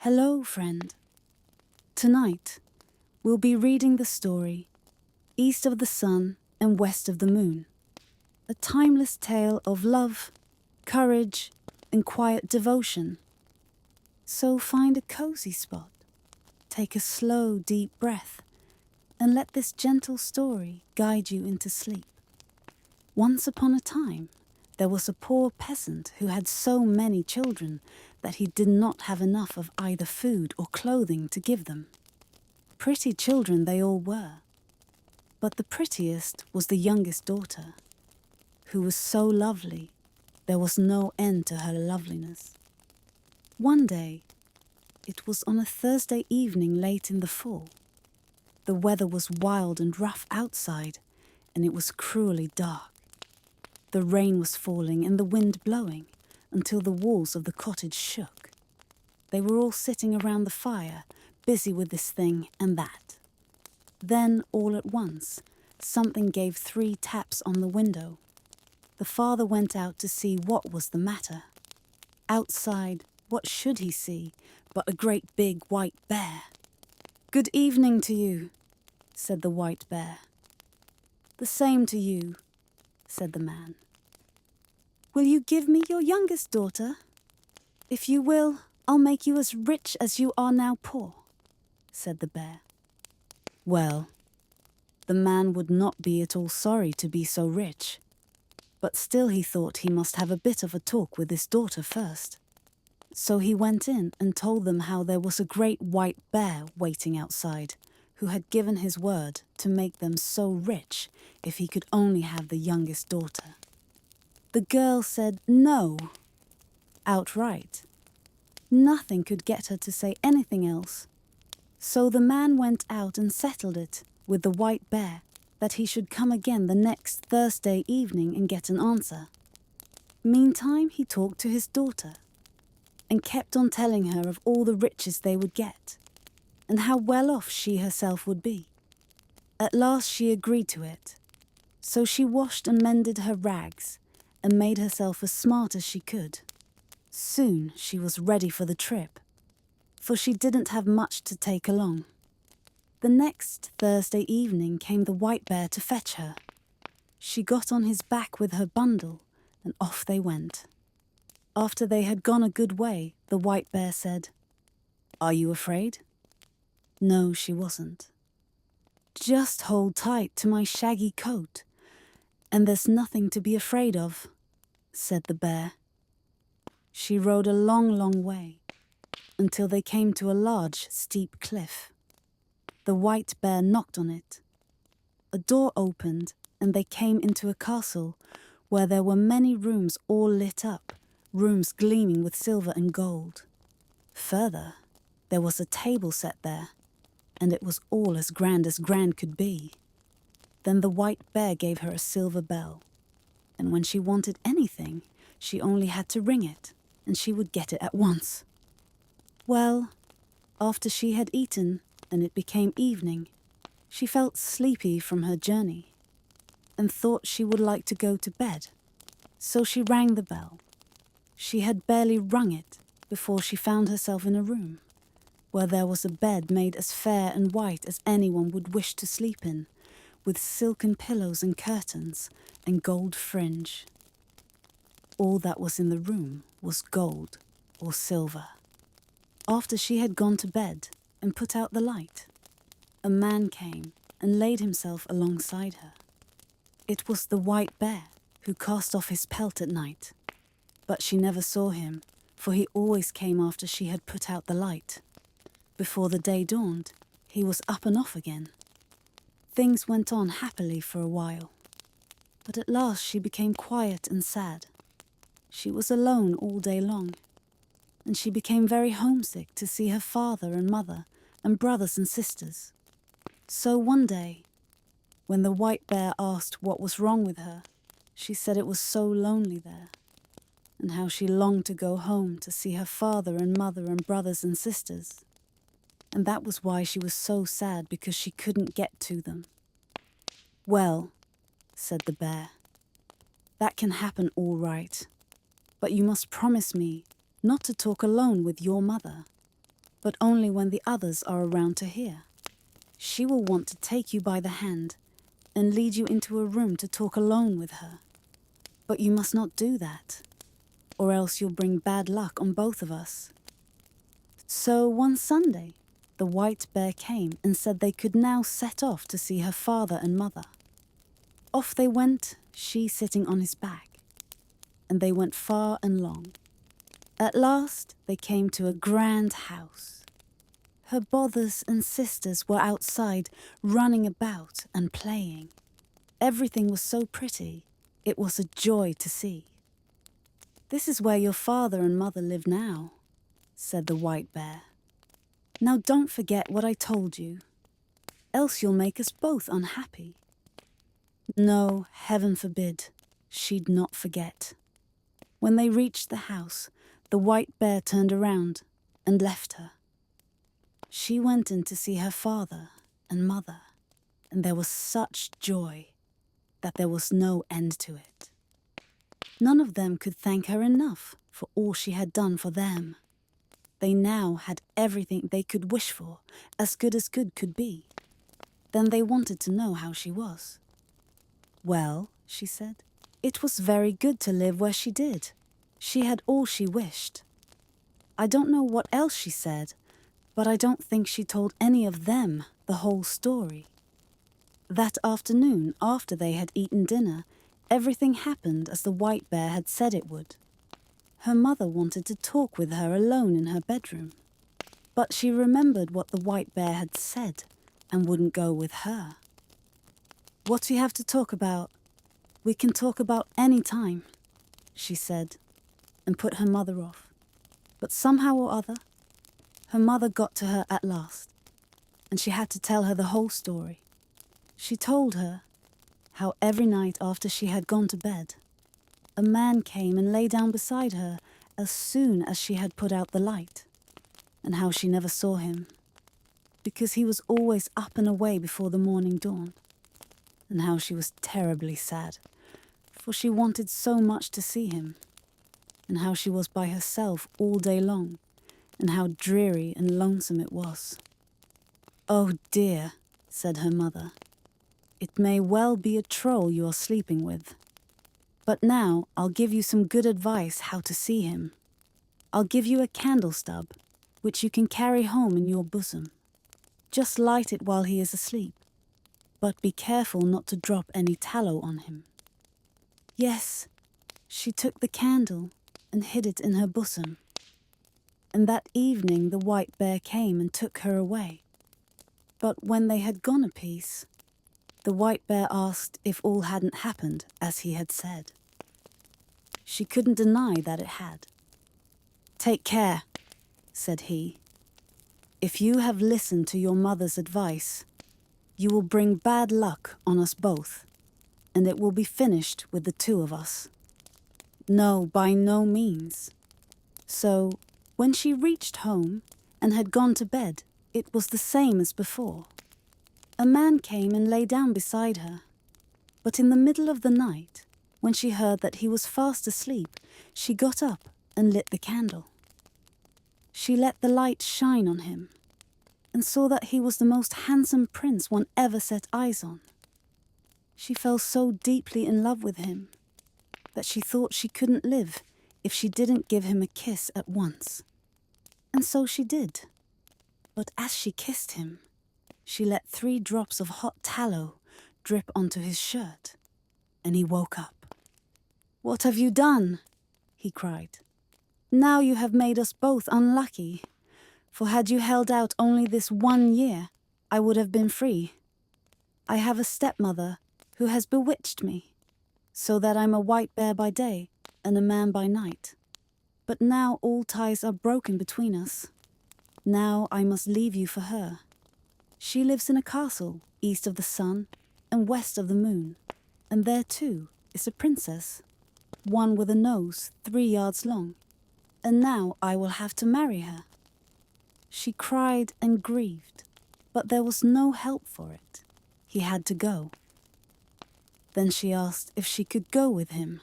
Hello, friend. Tonight, we'll be reading the story East of the Sun and West of the Moon, a timeless tale of love, courage, and quiet devotion. So find a cozy spot, take a slow, deep breath, and let this gentle story guide you into sleep. Once upon a time, there was a poor peasant who had so many children that he did not have enough of either food or clothing to give them. Pretty children they all were, but the prettiest was the youngest daughter, who was so lovely there was no end to her loveliness. One day, it was on a Thursday evening late in the fall. The weather was wild and rough outside, and it was cruelly dark. The rain was falling and the wind blowing until the walls of the cottage shook. They were all sitting around the fire, busy with this thing and that. Then, all at once, something gave 3 taps on the window. The father went out to see what was the matter. Outside, what should he see but a great big white bear? "Good evening to you," said the white bear. "The same to you," said the man. "Will you give me your youngest daughter? If you will, I'll make you as rich as you are now poor," said the bear. Well, the man would not be at all sorry to be so rich, but still he thought he must have a bit of a talk with his daughter first. So he went in and told them how there was a great white bear waiting outside, who had given his word to make them so rich if he could only have the youngest daughter. The girl said no, outright. Nothing could get her to say anything else. So the man went out and settled it with the white bear that he should come again the next Thursday evening and get an answer. Meantime, he talked to his daughter and kept on telling her of all the riches they would get and how well off she herself would be. At last she agreed to it. So she washed and mended her rags and made herself as smart as she could. Soon she was ready for the trip, for she didn't have much to take along. The next Thursday evening came the white bear to fetch her. She got on his back with her bundle, and off they went. After they had gone a good way, the white bear said, "Are you afraid?" No, she wasn't. "Just hold tight to my shaggy coat, and there's nothing to be afraid of," said the bear. She rode a long, long way, until they came to a large, steep cliff. The white bear knocked on it. A door opened, and they came into a castle where there were many rooms all lit up, rooms gleaming with silver and gold. Further, there was a table set there, and it was all as grand could be. Then the white bear gave her a silver bell, and when she wanted anything, she only had to ring it, and she would get it at once. Well, after she had eaten and it became evening, she felt sleepy from her journey and thought she would like to go to bed. So she rang the bell. She had barely rung it before she found herself in a room where there was a bed made as fair and white as anyone would wish to sleep in, with silken pillows and curtains and gold fringe. All that was in the room was gold or silver. After she had gone to bed and put out the light, a man came and laid himself alongside her. It was the white bear who cast off his pelt at night, but she never saw him, for he always came after she had put out the light. Before the day dawned, he was up and off again. Things went on happily for a while, but at last she became quiet and sad. She was alone all day long, and she became very homesick to see her father and mother and brothers and sisters. So one day, when the white bear asked what was wrong with her, she said it was so lonely there, and how she longed to go home to see her father and mother and brothers and sisters. And that was why she was so sad, because she couldn't get to them. "Well," said the bear, "that can happen all right, but you must promise me not to talk alone with your mother. but only when the others are around to hear. She will want to take you by the hand and lead you into a room to talk alone with her. But you must not do that, or else you'll bring bad luck on both of us." So one Sunday, the white bear came and said they could now set off to see her father and mother. Off they went, she sitting on his back, and they went far and long. At last they came to a grand house. Her brothers and sisters were outside, running about and playing. Everything was so pretty, it was a joy to see. "This is where your father and mother live now," said the white bear. "Now don't forget what I told you, else you'll make us both unhappy." No, heaven forbid, she'd not forget. When they reached the house, the white bear turned around and left her. She went in to see her father and mother, and there was such joy that there was no end to it. None of them could thank her enough for all she had done for them. They now had everything they could wish for, as good could be. Then they wanted to know how she was. "Well," she said, "it was very good to live where she did. She had all she wished." I don't know what else she said, but I don't think she told any of them the whole story. That afternoon, after they had eaten dinner, everything happened as the white bear had said it would. Her mother wanted to talk with her alone in her bedroom, but she remembered what the white bear had said and wouldn't go with her. "What do you have to talk about? We can talk about any time," she said, and put her mother off. But somehow or other, her mother got to her at last, and she had to tell her the whole story. She told her how every night after she had gone to bed, a man came and lay down beside her as soon as she had put out the light, and how she never saw him, because he was always up and away before the morning dawned, and how she was terribly sad, for she wanted so much to see him, and how she was by herself all day long, and how dreary and lonesome it was. "Oh dear," said her mother, "it may well be a troll you are sleeping with. But now I'll give you some good advice how to see him. I'll give you a candle stub, which you can carry home in your bosom. Just light it while he is asleep, but be careful not to drop any tallow on him." Yes, she took the candle and hid it in her bosom. And that evening the white bear came and took her away. But when they had gone a piece, the white bear asked if all hadn't happened as he had said. She couldn't deny that it had. "Take care," said he. "If you have listened to your mother's advice, you will bring bad luck on us both, and it will be finished with the two of us." No, by no means. So, when she reached home and had gone to bed, it was the same as before. A man came and lay down beside her, but in the middle of the night, when she heard that he was fast asleep, she got up and lit the candle. She let the light shine on him, and saw that he was the most handsome prince one ever set eyes on. She fell so deeply in love with him that she thought she couldn't live if she didn't give him a kiss at once. And so she did. But as she kissed him, she let 3 drops of hot tallow drip onto his shirt, and he woke up. "What have you done?" he cried. "Now you have made us both unlucky, for had you held out only this 1 year, I would have been free. I have a stepmother who has bewitched me, so that I'm a white bear by day and a man by night. But now all ties are broken between us. Now I must leave you for her. She lives in a castle east of the sun and west of the moon, and there too is a princess, one with a nose 3 yards long, and now I will have to marry her." She cried and grieved, but there was no help for it. He had to go. Then she asked if she could go with him.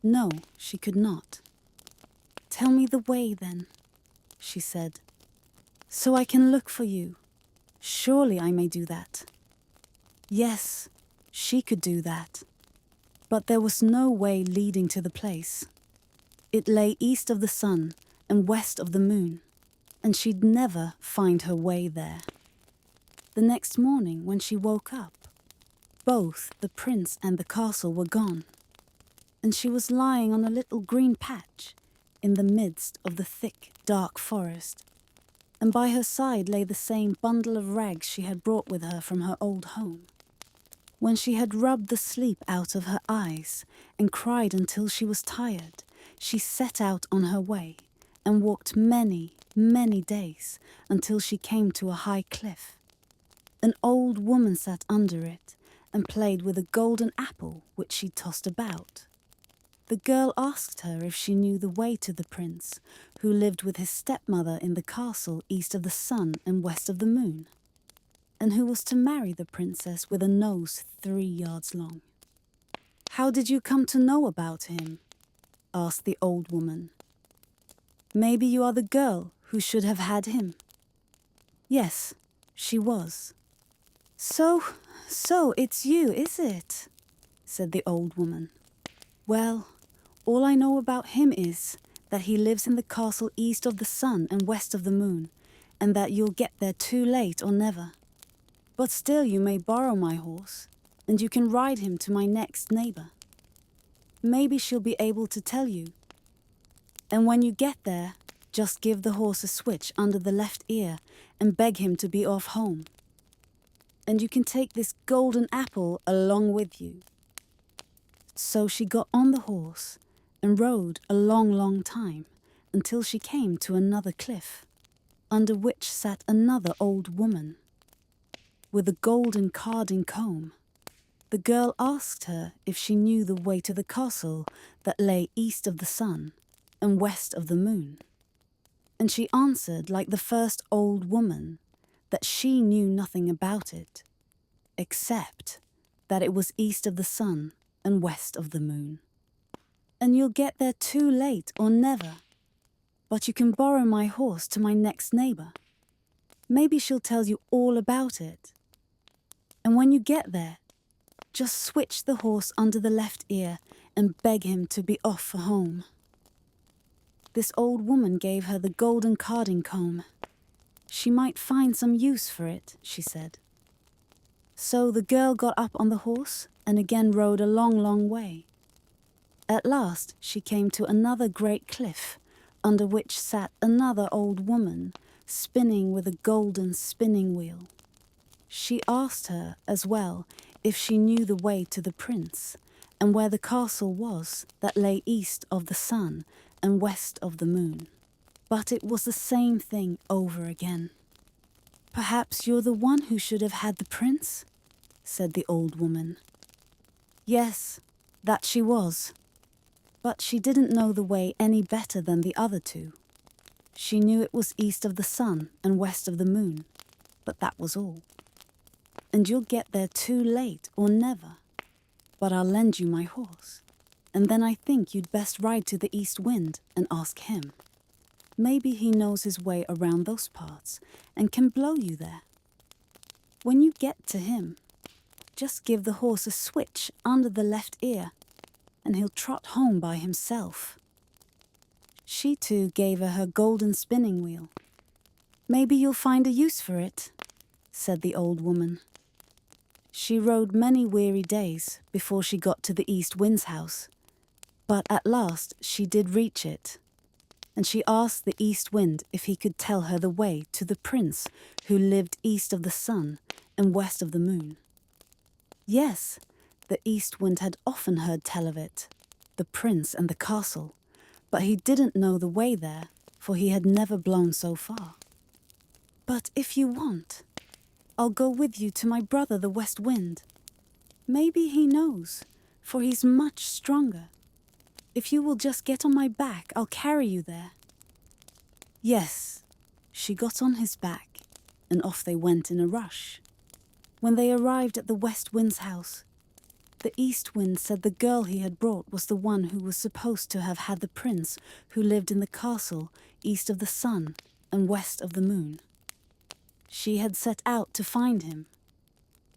No, she could not. "Tell me the way then," she said, so I can look for you. Surely I may do that. Yes, she could do that. But there was no way leading to the place. It lay east of the sun and west of the moon, and she'd never find her way there. The next morning, when she woke up, both the prince and the castle were gone, and she was lying on a little green patch in the midst of the thick, dark forest, and by her side lay the same bundle of rags she had brought with her from her old home. When she had rubbed the sleep out of her eyes and cried until she was tired, she set out on her way and walked many, many days until she came to a high cliff. An old woman sat under it and played with a golden apple which she tossed about. The girl asked her if she knew the way to the prince, who lived with his stepmother in the castle east of the sun and west of the moon, and who was to marry the princess with a nose 3 yards long. "How did you come to know about him?" asked the old woman. "Maybe you are the girl who should have had him." Yes, she was. So it's you, is it?" said the old woman. "Well, all I know about him is that he lives in the castle east of the sun and west of the moon, and that you'll get there too late or never. But still you may borrow my horse, and you can ride him to my next neighbor. Maybe she'll be able to tell you. And when you get there, just give the horse a switch under the left ear and beg him to be off home. And you can take this golden apple along with you." So she got on the horse and rode a long, long time until she came to another cliff, under which sat another old woman with a golden carding comb. The girl asked her if she knew the way to the castle that lay east of the sun and west of the moon. And she answered like the first old woman that she knew nothing about it, except that it was east of the sun and west of the moon. "And you'll get there too late or never, but you can borrow my horse to my next neighbor. Maybe she'll tell you all about it. And when you get there, just switch the horse under the left ear and beg him to be off for home." This old woman gave her the golden carding comb. She might find some use for it, she said. So the girl got up on the horse and again rode a long, long way. At last she came to another great cliff, under which sat another old woman, spinning with a golden spinning wheel. She asked her as well if she knew the way to the prince, and where the castle was that lay east of the sun and west of the moon. But it was the same thing over again. "Perhaps you're the one who should have had the prince?" said the old woman. Yes, that she was. But she didn't know the way any better than the other two. She knew it was east of the sun and west of the moon, but that was all. "And you'll get there too late or never. But I'll lend you my horse, and then I think you'd best ride to the east wind and ask him. Maybe he knows his way around those parts and can blow you there. When you get to him, just give the horse a switch under the left ear, and he'll trot home by himself." She too gave her golden spinning wheel. "Maybe you'll find a use for it," said the old woman. She rode many weary days before she got to the east wind's house, but at last she did reach it, and she asked the east wind if he could tell her the way to the prince who lived east of the sun and west of the moon. Yes, the east wind had often heard tell of it, the prince and the castle, but he didn't know the way there, for he had never blown so far. "But if you want, I'll go with you to my brother the west wind. Maybe he knows, for he's much stronger. If you will just get on my back, I'll carry you there." Yes, she got on his back, and off they went in a rush. When they arrived at the west wind's house, the east wind said the girl he had brought was the one who was supposed to have had the prince who lived in the castle east of the sun and west of the moon. She had set out to find him,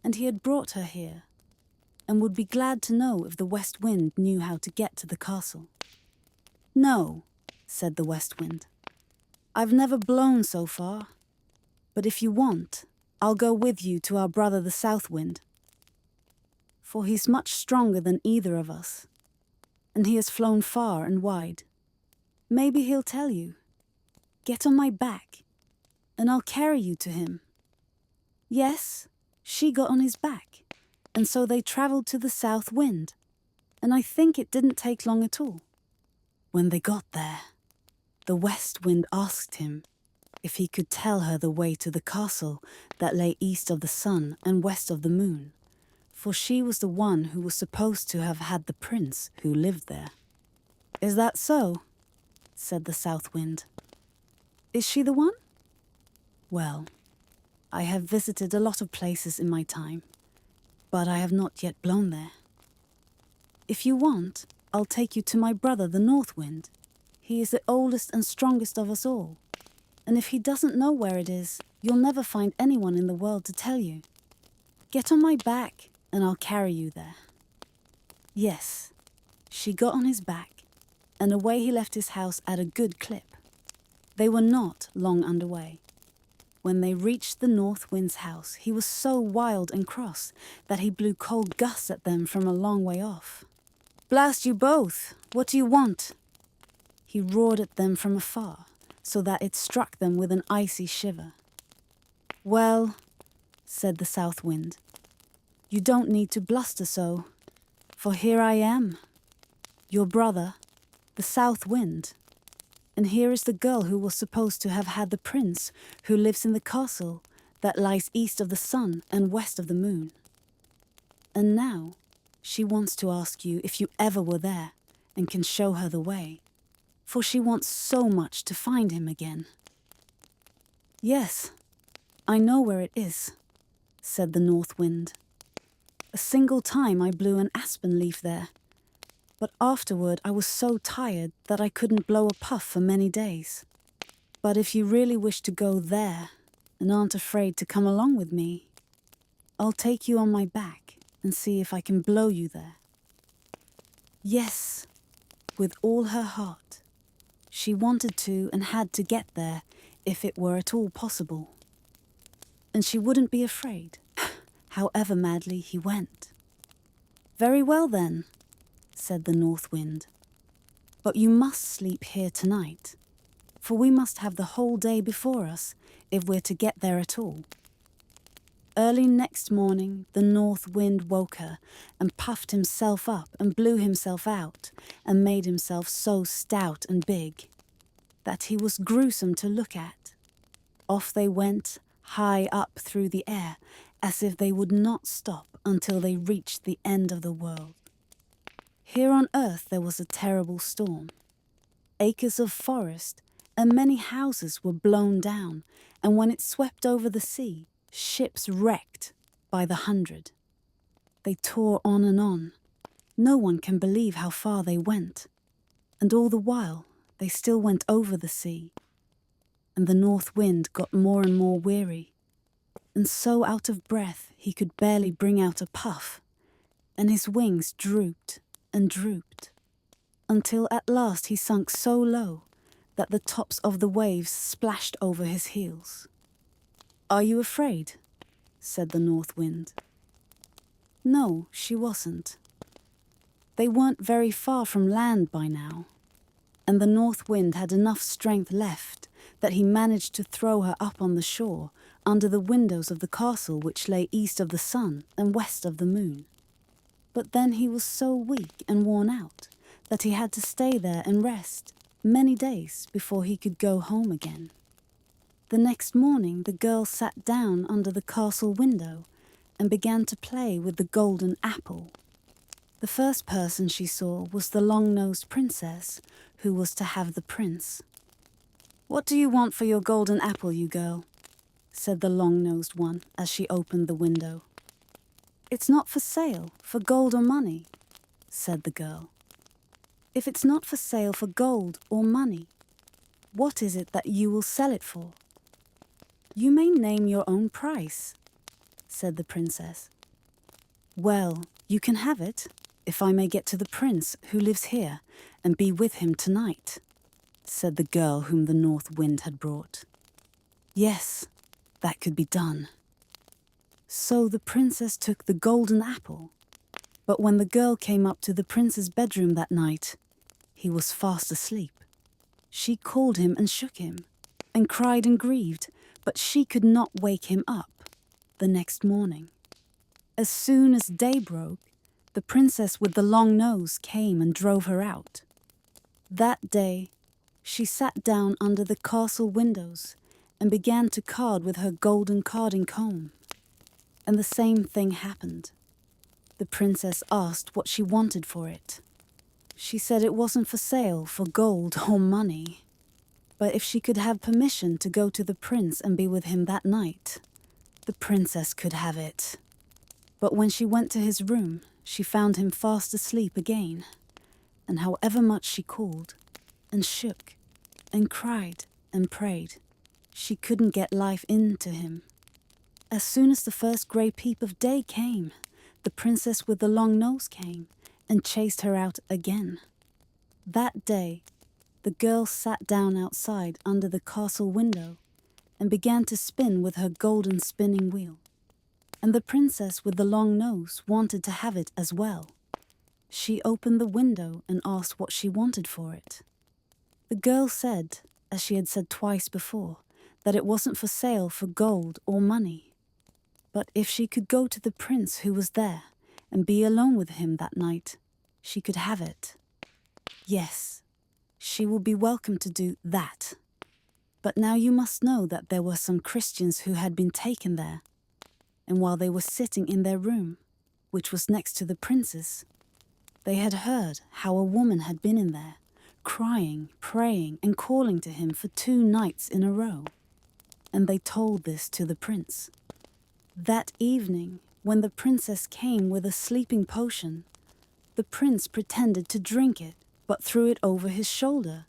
and he had brought her here, and would be glad to know if the West Wind knew how to get to the castle. "No," said the West Wind. "I've never blown so far, but if you want, I'll go with you to our brother the South Wind. For he's much stronger than either of us, and he has flown far and wide. Maybe he'll tell you. Get on my back, and I'll carry you to him." Yes, she got on his back, and so they travelled to the South Wind, and I think it didn't take long at all. When they got there, the West Wind asked him if he could tell her the way to the castle that lay east of the sun and west of the moon, for she was the one who was supposed to have had the prince who lived there. "Is that so?" said the South Wind. "Is she the one? Well, I have visited a lot of places in my time, but I have not yet blown there. If you want, I'll take you to my brother the North Wind. He is the oldest and strongest of us all, and if he doesn't know where it is, you'll never find anyone in the world to tell you. Get on my back, and I'll carry you there." Yes, she got on his back, and away he left his house at a good clip. They were not long underway. When they reached the North Wind's house, he was so wild and cross that he blew cold gusts at them from a long way off. "Blast you both! What do you want?" He roared at them from afar, so that it struck them with an icy shiver. "Well," said the South Wind, "you don't need to bluster so, for here I am, your brother, the South Wind, and here is the girl who was supposed to have had the prince who lives in the castle that lies east of the sun and west of the moon. And now she wants to ask you if you ever were there and can show her the way, for she wants so much to find him again." "Yes, I know where it is," said the North Wind. "A single time I blew an aspen leaf there, but afterward I was so tired that I couldn't blow a puff for many days. But if you really wish to go there and aren't afraid to come along with me, I'll take you on my back and see if I can blow you there." Yes, with all her heart. She wanted to and had to get there if it were at all possible. And she wouldn't be afraid, however madly he went. "Very well then," said the North Wind. "But you must sleep here tonight, for we must have the whole day before us if we're to get there at all." Early next morning, the North Wind woke her and puffed himself up and blew himself out and made himself so stout and big that he was gruesome to look at. Off they went, high up through the air, as if they would not stop until they reached the end of the world. Here on earth there was a terrible storm. Acres of forest and many houses were blown down, and when it swept over the sea, ships wrecked by the hundred. They tore on and on. No one can believe how far they went. And all the while, they still went over the sea. And the North Wind got more and more weary, and so out of breath he could barely bring out a puff, and his wings drooped and drooped, until at last he sunk so low that the tops of the waves splashed over his heels. "Are you afraid?" said the North Wind. No, she wasn't. They weren't very far from land by now, and the North Wind had enough strength left that he managed to throw her up on the shore under the windows of the castle which lay east of the sun and west of the moon. But then he was so weak and worn out that he had to stay there and rest many days before he could go home again. The next morning the girl sat down under the castle window and began to play with the golden apple. The first person she saw was the long-nosed princess, who was to have the prince. "What do you want for your golden apple, you girl?" said the long-nosed one as she opened the window. "It's not for sale, for gold or money," said the girl. "If it's not for sale for gold or money, what is it that you will sell it for?" "You may name your own price," said the princess. "Well, you can have it, if I may get to the prince who lives here and be with him tonight," said the girl whom the north wind had brought. Yes, that could be done. So the princess took the golden apple. But when the girl came up to the prince's bedroom that night, he was fast asleep. She called him and shook him, and cried and grieved, but she could not wake him up the next morning. As soon as day broke, the princess with the long nose came and drove her out. That day, she sat down under the castle windows and began to card with her golden carding comb. And the same thing happened. The princess asked what she wanted for it. She said it wasn't for sale for gold or money, but if she could have permission to go to the prince and be with him that night, the princess could have it. But when she went to his room, she found him fast asleep again, and however much she called and shook and cried and prayed, she couldn't get life into him. As soon as the first grey peep of day came, the princess with the long nose came and chased her out again. That day, the girl sat down outside under the castle window and began to spin with her golden spinning wheel. And the princess with the long nose wanted to have it as well. She opened the window and asked what she wanted for it. The girl said, as she had said twice before, that it wasn't for sale for gold or money. But if she could go to the prince who was there and be alone with him that night, she could have it. Yes, she will be welcome to do that. But now you must know that there were some Christians who had been taken there, and while they were sitting in their room, which was next to the prince's, they had heard how a woman had been in there, crying, praying, and calling to him for 2 nights in a row. And they told this to the prince. That evening, when the princess came with a sleeping potion, the prince pretended to drink it, but threw it over his shoulder,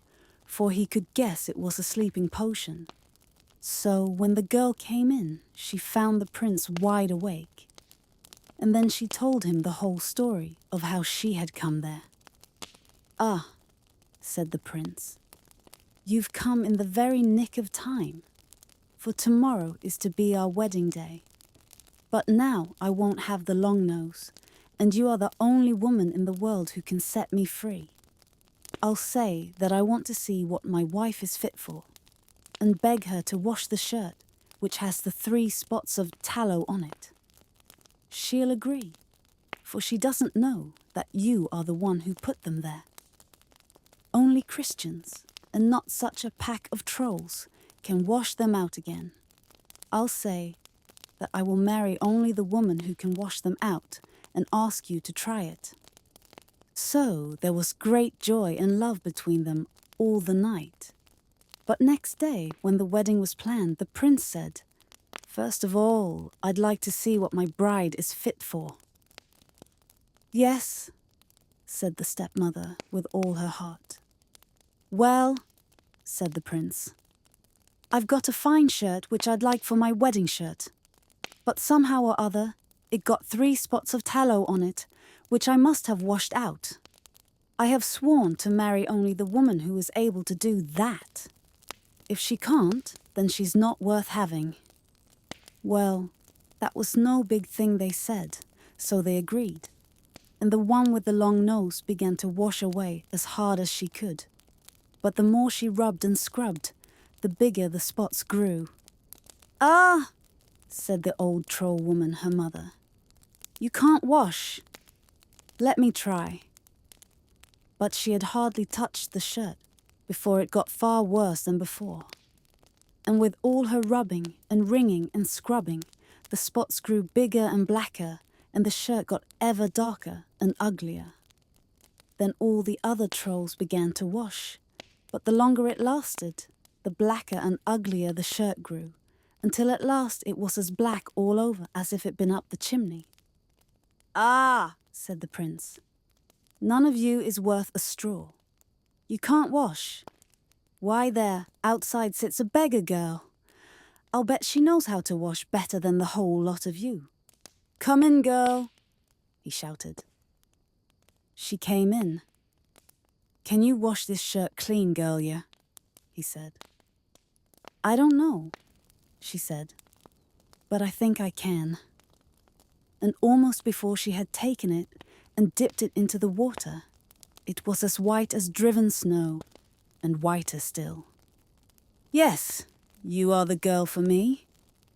for he could guess it was a sleeping potion. So when the girl came in, she found the prince wide awake. And then she told him the whole story of how she had come there. "Ah," said the prince, "you've come in the very nick of time, for tomorrow is to be our wedding day. But now I won't have the long nose, and you are the only woman in the world who can set me free. I'll say that I want to see what my wife is fit for, and beg her to wash the shirt which has the 3 spots of tallow on it. She'll agree, for she doesn't know that you are the one who put them there. Only Christians, and not such a pack of trolls, can wash them out again. I'll say that I will marry only the woman who can wash them out and ask you to try it." So there was great joy and love between them all the night. But next day, when the wedding was planned, the prince said, "First of all, I'd like to see what my bride is fit for." "Yes," said the stepmother with all her heart. "Well," said the prince, "I've got a fine shirt which I'd like for my wedding shirt. But somehow or other, it got 3 spots of tallow on it, which I must have washed out. I have sworn to marry only the woman who is able to do that. If she can't, then she's not worth having." Well, that was no big thing, they said, so they agreed. And the one with the long nose began to wash away as hard as she could. But the more she rubbed and scrubbed, the bigger the spots grew. "Ah!" said the old troll woman, her mother. "You can't wash. Let me try." But she had hardly touched the shirt before it got far worse than before. And with all her rubbing and wringing and scrubbing, the spots grew bigger and blacker, and the shirt got ever darker and uglier. Then all the other trolls began to wash, but the longer it lasted, the blacker and uglier the shirt grew, until at last it was as black all over as if it'd been up the chimney. "Ah," said the prince, "none of you is worth a straw. You can't wash. Why, there, outside sits a beggar girl. I'll bet she knows how to wash better than the whole lot of you. Come in, girl, he shouted. She came in. Can you wash this shirt clean, girlie? He said. I don't know, she said, but I think I can. And almost before she had taken it and dipped it into the water, it was as white as driven snow, and whiter still. Yes, you are the girl for me,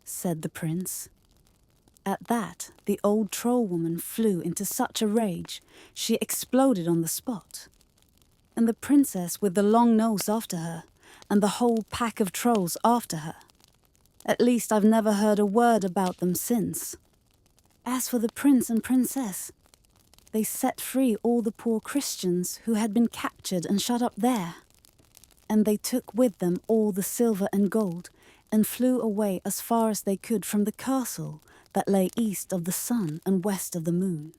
said the prince. At that, the old troll woman flew into such a rage, she exploded on the spot. And the princess with the long nose after her, and the whole pack of trolls after her. At least I've never heard a word about them since. As for the prince and princess, they set free all the poor Christians who had been captured and shut up there. And they took with them all the silver and gold, and flew away as far as they could from the castle that lay east of the sun and west of the moon.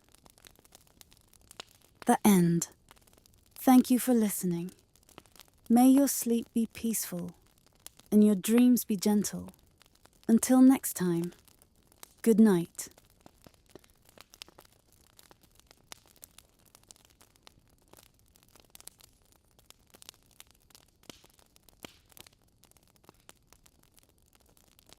The end. Thank you for listening. May your sleep be peaceful, and your dreams be gentle. Until next time, good night.